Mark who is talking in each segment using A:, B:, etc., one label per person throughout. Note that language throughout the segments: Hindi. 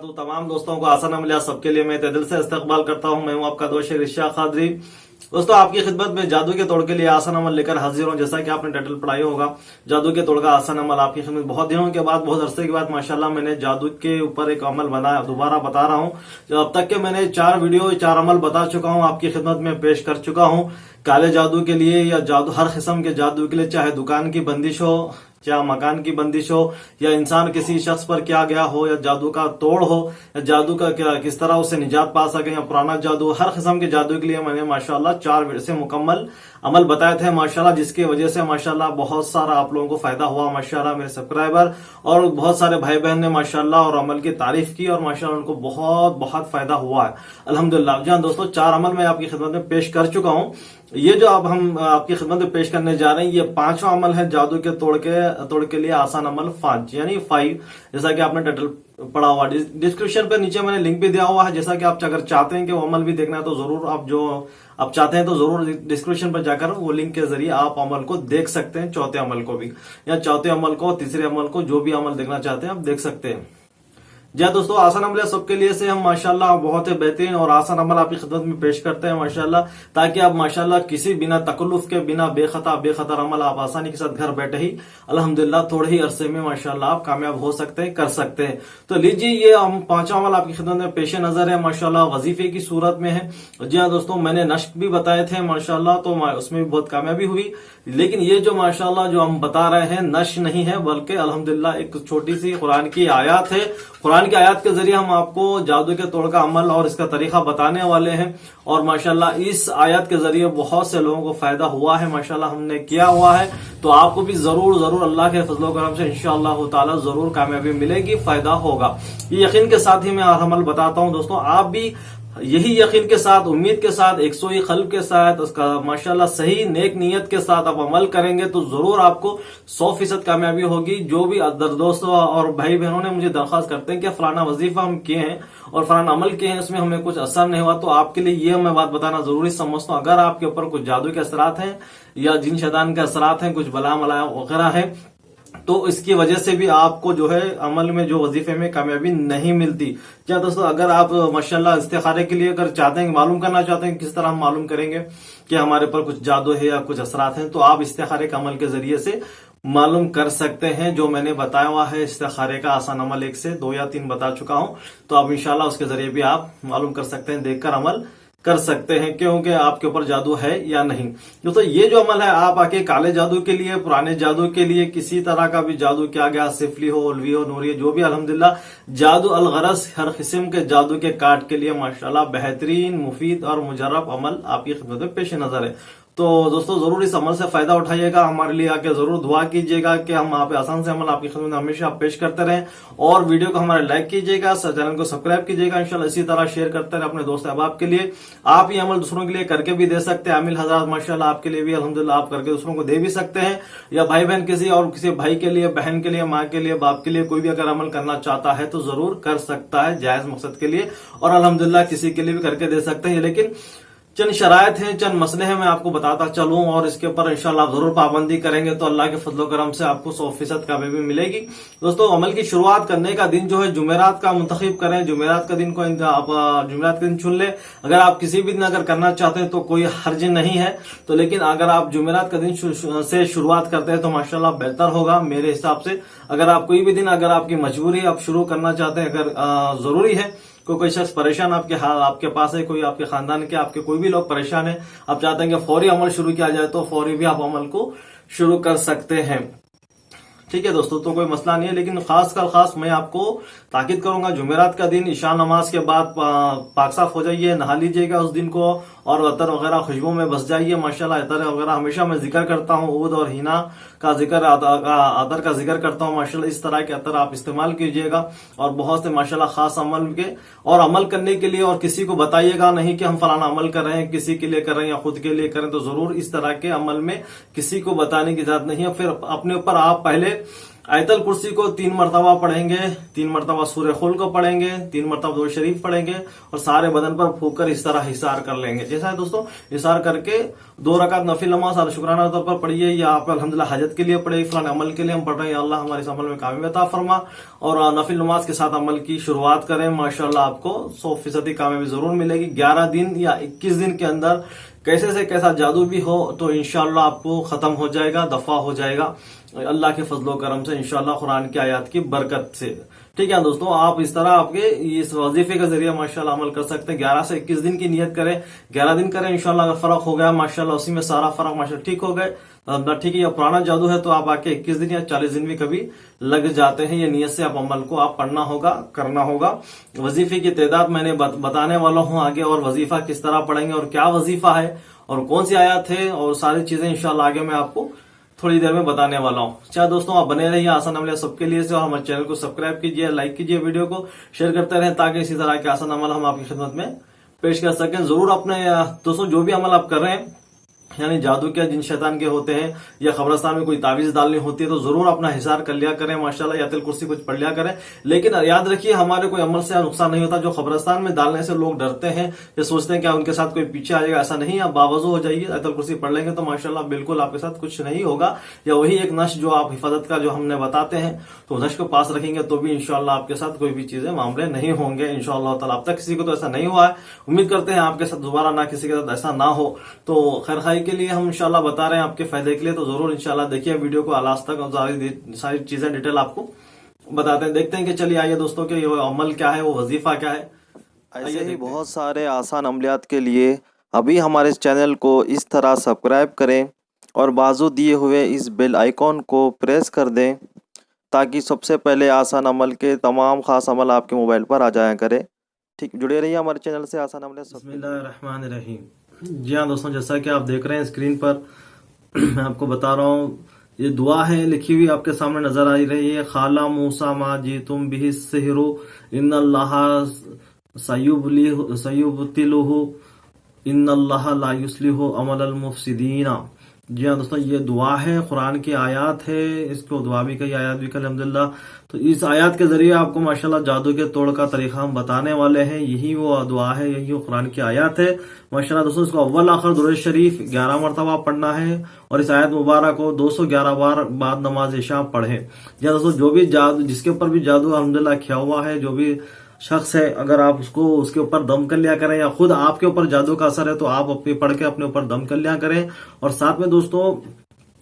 A: वबरकातुहू। तमाम दोस्तों को आसान अमलिया सबके लिए मैं दिल से इस्तकबाल करता हूं। मैं हूं आपका दोस्त इरशाद कादरी। दोस्तों, आपकी खिदमत में जादू के तोड़ के लिए आसान अमल लेकर हाजिर हूं। जैसा कि आपने टाइटल पढ़ाया होगा, जादू के तोड़ का आसान अमल आपकी खिदमत। बहुत दिनों के बाद, बहुत अरसे के बाद माशाल्लाह मैंने जादू के ऊपर एक अमल बनाया, दोबारा बता रहा हूं। अब तक के मैंने 4 वीडियो 4 अमल बता चुका हूं, आपकी खिदमत में पेश कर चुका हूं। काले जादू के लिए या जादू, हर किस्म के जादू के लिए, चाहे दुकान की बंदिश हो, चाहे मकान की बंदिश हो, या इंसान किसी शख्स पर किया गया हो, या जादू का तोड़ हो, या जादू का क्या किस तरह उससे निजात पा सके, या पुराना जादू, हर किस्म के जादू के लिए मैंने माशाल्लाह 4 से मुकम्मल अमल बताए थे माशाल्लाह, जिसकी वजह से माशाल्लाह बहुत सारा आप लोगों को फायदा हुआ माशाल्लाह। मेरे सब्सक्राइबर और बहुत सारे भाई बहन ने माशाल्लाह और अमल की तारीफ की और माशाल्लाह उनको बहुत बहुत फायदा हुआ है अल्हम्दुलिल्लाह। जी हाँ दोस्तों, 4 अमल मैं आपकी खिदमत में पेश कर चुका हूँ। ये जो अब हम आपकी खिदमत में पेश करने जा रहे हैं, ये 5वां अमल है जादू के तोड़ के लिए आसान अमल 5 यानी 5, जैसा कि आपने टाइटल पढ़ा हुआ। डिस्क्रिप्शन पे नीचे मैंने लिंक भी दिया हुआ है, जैसा कि आप अगर चाहते हैं कि वो अमल भी देखना है तो जरूर आप चाहते हैं तो जरूर डिस्क्रिप्शन पर जाकर वो लिंक के जरिए आप अमल को देख सकते हैं। चौथे अमल को भी, या चौथे अमल को, तीसरे अमल को, जो भी अमल देखना चाहते हैं आप देख सकते हैं। जी दोस्तों, आसान अमल सबके लिए से हम माशाल्लाह बहुत ही बेहतरीन और आसान अमल आपकी खिदमत में पेश करते हैं माशाल्लाह, ताकि आप माशाल्लाह किसी बिना तकल्लुफ के, बिना बेखतर अमल आप आसानी के साथ घर बैठे ही अल्हम्दुलिल्लाह थोड़े ही अरसे में माशाल्लाह आप कामयाब हो सकते हैं, कर सकते हैं। तो लीजिए, ये हम 5वां अमल आपकी खिदमत में पेश नजर है माशाल्लाह, वजीफे की सूरत में है। जी हाँ दोस्तों, मैंने नश्क भी बताए थे माशाल्लाह, तो उसमें भी बहुत कामयाबी हुई। लेकिन ये जो माशाल्लाह जो हम बता रहे हैं, नश्क नहीं है, बल्कि अल्हम्दुलिल्लाह एक छोटी सी कुरान की आयत है। कुरान की आयत के जरिए हम आपको जादू के तोड़ का अमल और इसका तरीका बताने वाले हैं। और माशाल्लाह इस आयत के जरिए बहुत से लोगों को फायदा हुआ है माशाल्लाह, हमने किया हुआ है। तो आपको भी जरूर अल्लाह के फजलो करम से इंशाअल्लाह ताला जरूर कामयाबी मिलेगी, फायदा होगा। ये यकीन के साथ ही मैं अमल बताता हूं दोस्तों, आप भी यही यकीन के साथ, उम्मीद के साथ, 101 खल्ब के साथ, उसका माशाल्लाह सही नेक नियत के साथ आप अमल करेंगे तो जरूर आपको 100% कामयाबी होगी। जो भी दोस्तों और भाई बहनों ने मुझे दरखास्त करते हैं कि फलाना वजीफा हम किए हैं और फलाना अमल किए हैं, उसमें हमें कुछ असर नहीं हुआ, तो आपके लिए ये मैं बात बताना जरूरी समझता हूँ। अगर आपके ऊपर कुछ जादू के असरात हैं या जिन शैतान के असरात हैं, कुछ बला मला वगैरह है, तो इसकी वजह से भी आपको जो है अमल में, जो वजीफे में कामयाबी नहीं मिलती। क्या दोस्तों, अगर आप माशाल्लाह इस्तिखारे के लिए अगर चाहते हैं, मालूम करना चाहते हैं किस तरह हम मालूम करेंगे कि हमारे पर कुछ जादू है या कुछ असरात हैं, तो आप इस्तिखारे के अमल के जरिए से मालूम कर सकते हैं। जो मैंने बताया हुआ है इस्तिखारे का आसान अमल 1 से 2 या 3 बता चुका हूं, तो आप इंशाल्लाह उसके जरिए भी आप मालूम कर सकते हैं, देखकर अमल कर सकते हैं क्योंकि आपके ऊपर जादू है या नहीं। दोस्तों, ये जो अमल है, आप आके काले जादू के लिए, पुराने जादू के लिए, किसी तरह का भी जादू किया गया, सिफली हो, उल्वी हो, नूरी, जो भी अल्हम्दुलिल्लाह जादू अलगरस, हर किस्म के जादू के काट के लिए माशाल्लाह बेहतरीन, मुफीद और मुजर्रब अमल आपकी खिदमत में पेश नजर है। तो दोस्तों, जरूर इस अमल से फायदा उठाइएगा, हमारे लिए आके जरूर दुआ कीजिएगा कि हम आप आसान से अमल आपकी खिदमत में हमेशा पेश करते रहें। और वीडियो को हमारे लाइक कीजिएगा, चैनल को सब्सक्राइब कीजिएगा, इंशाल्लाह इसी तरह शेयर करते रहे अपने दोस्त अहबाब के लिए। आप ये अमल दूसरों के लिए करके भी दे सकते हैं। आमिल हजरात माशाल्लाह आपके लिए भी अल्हम्दुलिल्लाह आप करके दूसरों को दे भी सकते हैं, या भाई बहन किसी भाई के लिए, बहन के लिए, माँ के लिए, बाप के लिए, कोई भी अगर अमल करना चाहता है तो जरूर कर सकता है जायज मकसद के लिए, और अल्हम्दुलिल्लाह किसी के लिए भी करके दे सकते हैं। लेकिन चंद शरायत हैं, चंद मसले हैं, मैं आपको बताता चलूं, और इसके ऊपर इंशाल्लाह आप जरूर पाबंदी करेंगे तो अल्लाह के फजलो करम से आपको 100% कामयाबी मिलेगी। दोस्तों, अमल की शुरुआत करने का दिन जो है जुमेरात का मुंतखब करें, जुमेरात का दिन को आप जुमेरात का दिन चुन ले। अगर आप किसी भी दिन अगर करना चाहते हैं तो कोई हर्ज नहीं है, तो लेकिन अगर आप जुमेरात का दिन से शुरुआत करते हैं तो माशाल्लाह बेहतर होगा मेरे हिसाब से। अगर आप कोई भी दिन, अगर आपकी मजबूरी आप शुरू करना चाहते हैं, अगर जरूरी है, कोई शख्स परेशान आपके पास है, कोई आपके खानदान के, आपके कोई भी लोग परेशान है, आप चाहते हैं कि फौरी अमल शुरू किया जाए, तो फौरी भी आप अमल को शुरू कर सकते हैं। ठीक है दोस्तों, तो कोई मसला नहीं है। लेकिन खास मैं आपको ताकीद करूंगा, जुमेरात का दिन ईशा नमाज के बाद पाक साफ हो जाइए, नहा लीजिएगा उस दिन को, और अतर वगैरह खुशबू में बस जाइए माशाल्लाह। अतर वगैरह हमेशा मैं जिक्र करता हूँ, ऊद और हिना का जिक्र, अतर का जिक्र करता हूँ माशाल्लाह। इस तरह के अतर आप इस्तेमाल कीजिएगा, और बहुत से माशाल्लाह खास अमल के, और अमल करने के लिए, और किसी को बताइएगा नहीं कि हम फलाना अमल कर रहे हैं, किसी के लिए कर रहे हैं या खुद के लिए करें, तो जरूर इस तरह के अमल में किसी को बताने की जरूरत नहीं है। फिर अपने ऊपर आप पहले आयतल कुर्सी को 3 मरतबा पढ़ेंगे, 3 मरतबा सूरह खुल को पढ़ेंगे, 3 मरतबा दुरूद शरीफ पढ़ेंगे और सारे बदन पर फूंक कर इस तरह हिसार कर लेंगे। जैसा है दोस्तों, हिसार करके 2 रकात नफिल नमाज शुक्राना तौर पर पढ़िए, या आप अल्हम्दुलिल्लाह हजत के लिए पढ़े, फलान अमल के लिए हम पढ़ रहे हैं, या अल्लाह हमारे इस अमल में कामयाबी अता फरमा, और नफिल नमाज के साथ अमल की शुरुआत करें। माशाल्लाह आपको 100% कामयाबी जरूर मिलेगी। 11 दिन या 21 दिन के अंदर कैसे से कैसा जादू भी हो तो इंशाल्लाह आपको खत्म हो जाएगा, दफा हो जाएगा अल्लाह के फजलो करम से, इंशाल्लाह कुरान की आयत की बरकत से। ठीक है दोस्तों, आप इस तरह आपके इस वजीफे के जरिए माशाल्लाह अमल कर सकते हैं। 11 से 21 दिन की नियत करें, 11 दिन करें, इंशाल्लाह अगर फर्क हो गया माशाल्लाह, उसी में सारा फर्क माशाल्लाह ठीक हो गए, ठीक है। या पुराना जादू है तो आप आके 21 दिन या 40 दिन भी कभी लग जाते हैं। ये नियत से आप अमल को आप पढ़ना होगा, करना होगा। वजीफे की तादाद मैंने बताने वाला हूं आगे, और वजीफा किस तरह पढ़ेंगे और क्या वजीफा है और कौन सी आयत है और सारी चीजें इंशाल्लाह आगे मैं आपको थोड़ी देर में बताने वाला हूँ। चाहे दोस्तों आप बने रहिए आसान अमल सबके लिए से, और हमारे चैनल को सब्सक्राइब कीजिए, लाइक कीजिए, वीडियो को शेयर करते रहें, ताकि इसी तरह के आसान अमल हम आपकी खिदमत में पेश कर सकें। जरूर अपने दोस्तों जो भी अमल आप कर रहे हैं, यानी जादू के जिन शैतान के होते हैं या कब्रिस्तान में कोई तावीज डालनी होती है, तो जरूर अपना हिसार कर लिया करें माशाल्लाह, या आयतल कुर्सी कुछ पढ़ लिया करें। लेकिन याद रखिए हमारे कोई अमल से नुकसान नहीं होता। जो कब्रिस्तान में डालने से लोग डरते हैं, ये सोचते हैं कि उनके साथ कोई पीछे आ जाएगा, ऐसा नहीं। आप बावजू हो जाइए, आयतल कुर्सी पढ़ लेंगे तो माशाल्लाह बिल्कुल आपके साथ कुछ नहीं होगा। या वही एक नश जो आप हिफाजत का जो हमने बताते हैं, तो नश को पास रखेंगे तो भी इंशाल्लाह आपके साथ कोई भी चीजें मामले नहीं होंगे इंशाल्लाह ताला। अब तक किसी को तो ऐसा नहीं हुआ है, उम्मीद करते हैं आपके साथ दोबारा ना किसी के साथ ऐसा ना हो। तो खैर खाई के लिए हम इंशाल्लाह बता रहे हैं आपके फायदे के लिए, तो जरूर इंशाल्लाह देखिए वीडियो को लास्ट तक, और सारी चीजें डिटेल आपको बताते हैं। देखते हैं कि चलिए आइए दोस्तों कि वो अमल क्या है, वो वजीफा क्या है।
B: ऐसे ही बहुत सारे आसान अमलियात के लिए अभी हमारे चैनल को इस तरह सब्सक्राइब करें और बाजू दिए हुए इस बेल आइकॉन को प्रेस कर दें, ताकि सबसे पहले आसान अमल के तमाम खास अमल आपके मोबाइल पर आ जाया करे। ठीक, जुड़े रहिए हमारे चैनल से आसान अमल।
A: बिस्मिल्लाहिर्रहमानिर्रहीम। जी हाँ दोस्तों, जैसा कि आप देख रहे हैं स्क्रीन पर मैं आपको बता रहा हूँ, ये दुआ है लिखी हुई आपके सामने नजर आ रही है। खाला मूसा मा जी तुम बिही सिहरु इन्नल्लाह सयुबतिलुहु इन्नल्लाह ला युस्लिहु अमलल मुफसिदीना। जी हाँ दोस्तों, ये दुआ है, कुरान की आयत है, इसको दुआ भी कही, आयत भी कही अल्हम्दुलिल्लाह। तो इस आयत के जरिए आपको माशाल्लाह जादू के तोड़ का तरीका हम बताने वाले हैं। यही वो दुआ है, यही वो कुरान की आयत है माशाल्लाह दोस्तों। इसको अव्वल आखिर दुरूद शरीफ 11 मरतबा पढ़ना है, और इस आयत मुबारक को 211 बार बाद नमाज इशा पढ़े। जी हाँ दोस्तों, जो भी जादू, जिसके ऊपर भी जादू अल्हम्दुलिल्लाह किया हुआ है, जो भी शख्स है, अगर आप उसके ऊपर दम कर लिया करें, या खुद आपके ऊपर जादू का असर है तो आप अपने पढ़ के अपने ऊपर दम कर लिया करें। और साथ में दोस्तों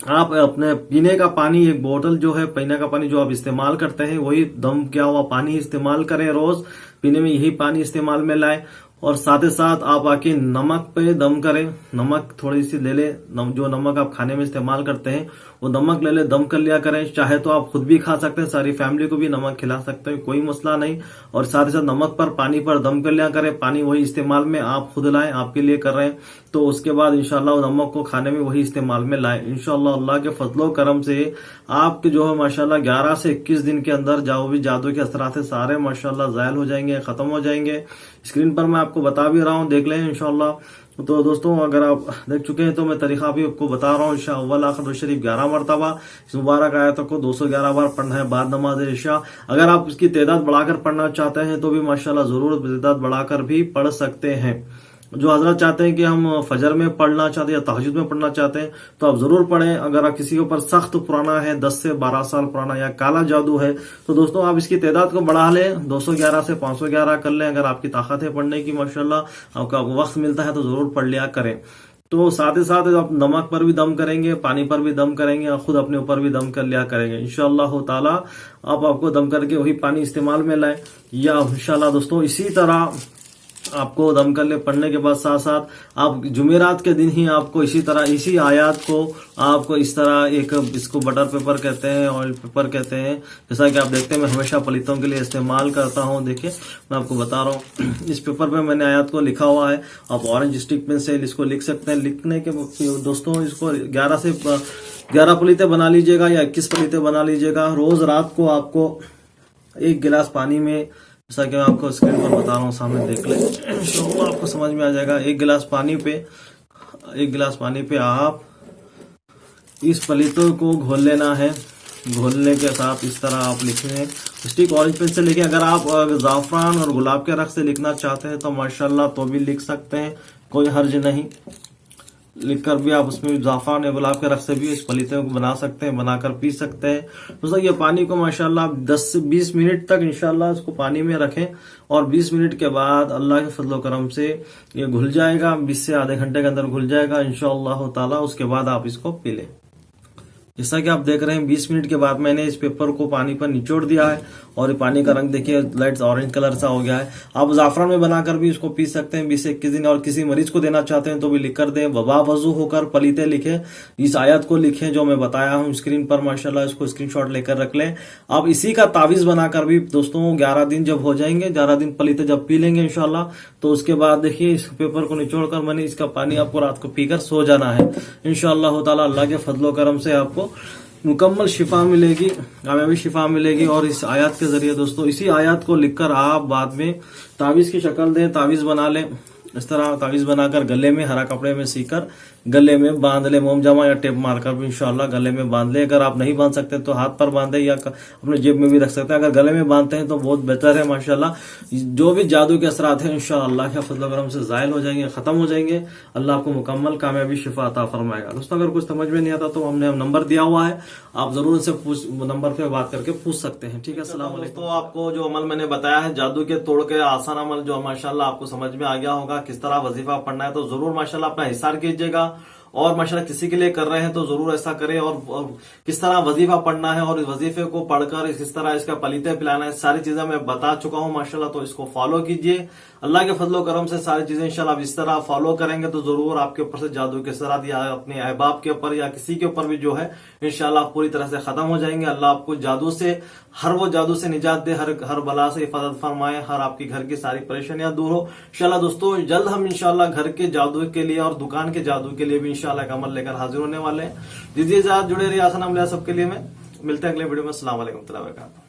A: आप अपने पीने का पानी, एक बोतल जो है पीने का पानी जो आप इस्तेमाल करते हैं, वही दम किया हुआ पानी इस्तेमाल करें। रोज पीने में यही पानी इस्तेमाल में लाएं। और साथ ही साथ आप आके नमक पे दम करें, नमक थोड़ी सी ले ले, जो नमक आप खाने में इस्तेमाल करते हैं वो नमक ले ले, दम कर लिया करें। चाहे तो आप खुद भी खा सकते हैं, सारी फैमिली को भी नमक खिला सकते हैं, कोई मसला नहीं। और साथ ही साथ नमक पर पानी पर दम कर लिया करें, पानी वही इस्तेमाल में आप खुद लाएं, आपके लिए कर रहे हैं, तो उसके बाद इंशाल्लाह नमक को खाने में वही इस्तेमाल में लाएं। इंशाल्लाह अल्लाह के फजलो करम से आपके जो है माशाल्लाह 11 से 21 दिन के अंदर जो भी जादू के असरात है सारे माशाल्लाह ज़ायल हो जाएंगे, खत्म हो जाएंगे। स्क्रीन पर मैं आपको बता भी रहा हूँ, देख लें इंशाल्लाह। तो दोस्तों अगर आप देख चुके हैं तो मैं तरीका भी आपको बता रहा हूँ। अव्वल आखिर दुरूद शरीफ 11 मरतबा, इस मुबारक आयत को 211 बार पढ़ना है बाद नमाज इशा। अगर आप इसकी तादाद बढ़ाकर पढ़ना चाहते हैं तो भी माशाल्लाह जरूर तादाद बढ़ाकर भी पढ़ सकते हैं। जो हजरत चाहते हैं कि हम फजर में पढ़ना चाहते हैं या तहज्जुद में पढ़ना चाहते हैं तो आप जरूर पढ़ें। अगर आप किसी के ऊपर सख्त पुराना है, 10 से 12 साल पुराना या काला जादू है, तो दोस्तों आप इसकी तादाद को बढ़ा लें, 211 से 511 कर लें। अगर आपकी ताकत है पढ़ने की माशाल्लाह, आपका वक्त मिलता है तो जरूर पढ़ लिया करें। तो साथ ही साथ आप नमक पर भी दम करेंगे, पानी पर भी दम करेंगे, और खुद अपने ऊपर भी दम कर लिया करेंगे इंशाअल्लाह ताला। आपको दम करके वही पानी इस्तेमाल में लाए, या इंशाअल्लाह दोस्तों इसी तरह आपको दम कर ले पढ़ने के बाद साथ साथ आप जुमेरात के दिन ही आपको इसी तरह इसी आयत को आपको इस तरह एक, इसको बटर पेपर कहते हैं, ऑयल पेपर कहते हैं, जैसा कि आप देखते हैं मैं हमेशा पलीतों के लिए इस्तेमाल करता हूं। देखिए मैं आपको बता रहा हूं, इस पेपर पे मैंने आयत को लिखा हुआ है। आप ऑरेंज स्टिक पेन से इसको लिख सकते हैं। लिखने के दोस्तों इसको 11 से 11 पलीते बना लीजिएगा या 21 पलीते बना लीजिएगा। रोज रात को आपको 1 गिलास पानी में, जैसा कि मैं आपको स्क्रीन पर बता रहा हूँ, सामने देख लें, इंशाअल्लाह आपको समझ में आ जाएगा। 1 गिलास पानी पे आप इस पलीतों को घोल लेना है। घोलने के साथ इस तरह आप लिखें। स्टिक ऑरेंज पेन से लिखें। अगर आप जाफरान और गुलाब के रंग से लिखना चाहते हैं तो माशाल्लाह तो भी लिख सकते हैं, कोई हर्ज नहीं। लिखकर भी आप उसमें जाफरान या गुलाब के रंग से भी इस पलीते को बना सकते हैं, बनाकर पी सकते हैं। दोस्तों ये पानी को माशाल्लाह आप 10 से 20 मिनट तक इंशाल्लाह इसको पानी में रखें और 20 मिनट के बाद अल्लाह के फजल करम से ये घुल जाएगा। 20 से आधे घंटे के अंदर घुल जाएगा इंशाअल्लाह ताला। उसके बाद आप इसको पी लें। जैसा कि आप देख रहे हैं 20 मिनट के बाद मैंने इस पेपर को पानी पर निचोड़ दिया है और ये पानी का रंग देखिए लाइट ऑरेंज कलर सा हो गया है। आप जाफरान में बनाकर भी इसको पी सकते हैं 20 से 21 दिन। और किसी मरीज को देना चाहते हैं तो भी लिख कर दें। वबा वजू होकर पलीते लिखें, इस आयत को लिखें जो मैं बताया हूं स्क्रीन पर। माशाल्लाह इसको स्क्रीनशॉट लेकर रख लें। आप इसी का तावीज बनाकर भी दोस्तों 11 दिन जब हो जाएंगे, 11 दिन पलीते जब पी लेंगे इंशाल्लाह, तो उसके बाद देखिए इस पेपर को निचोड़ कर मैंने इसका पानी आपको रात को पीकर सो जाना है इंशाअल्लाह ताला। अल्लाह के फजलो करम से आपको मुकम्मल शिफा मिलेगी, कामयाबी शिफा मिलेगी। और इस आयत के जरिए दोस्तों इसी आयत को लिखकर आप बाद में तावीज की शक्ल दें, तावीज बना लें। इस तरह तावीज बनाकर गले में हरा कपड़े में सीकर गले में बांध ले, मोमजामा या टेप मारकर भी इंशाल्लाह गले में बांध ले। अगर आप नहीं बांध सकते तो हाथ पर बांधे या अपने जेब में भी रख सकते हैं। अगर गले में बांधते हैं तो बहुत बेहतर है माशाल्लाह। जो भी जादू के असरात हैं इंशाअल्लाह के फजल करम से जायल हो जाएंगे, खत्म हो जाएंगे। अल्लाह आपको मुकम्मल कामयाबी शिफा अता फरमाएगा। दोस्तों अगर कुछ समझ में नहीं आता तो हमने नंबर दिया हुआ है, आप जरूर उनसे नंबर पे बात करके पूछ सकते हैं। ठीक है, अस्सलाम वालेकुम। दोस्तों आपको जो अमल मैंने बताया है जादू के तोड़ के आसान अमल, जो माशाल्लाह आपको समझ में आ गया होगा किस तरह वजीफा पढ़ना है, तो जरूर माशाल्लाह अपना हिसार कीजिएगा। और माशाल्लाह किसी के लिए कर रहे हैं तो जरूर ऐसा करें। और किस तरह वजीफा पढ़ना है और इस वजीफे को पढ़कर किस तरह इसका पलीते पिलाना है, सारी चीजें मैं बता चुका हूं माशाल्लाह। तो इसको फॉलो कीजिए। अल्लाह के फजलो करम से सारी चीजें इंशाल्लाह आप इस तरह फॉलो करेंगे तो जरूर आपके ऊपर से जादू के असरात या अपने अहबाब के ऊपर या किसी के ऊपर भी जो है इंशाल्लाह पूरी तरह से खत्म हो जाएंगे। अल्लाह आपको जादू से वो जादू से निजात दे, हर बला से हिफाजत फरमाए, हर आपकी घर की सारी परेशानियां दूर हो इंशाल्लाह। दोस्तों जल्द हम इंशाल्लाह घर के जादू के लिए और दुकान के जादू के लिए भी इंशाल्लाह एक अमल लेकर हाजिर होने वाले हैं। दीजिए इजाजत, जुड़े रहिए आसान अमल सबके लिए। में मिलते हैं अगले वीडियो में। अस्सलाम वालेकुम।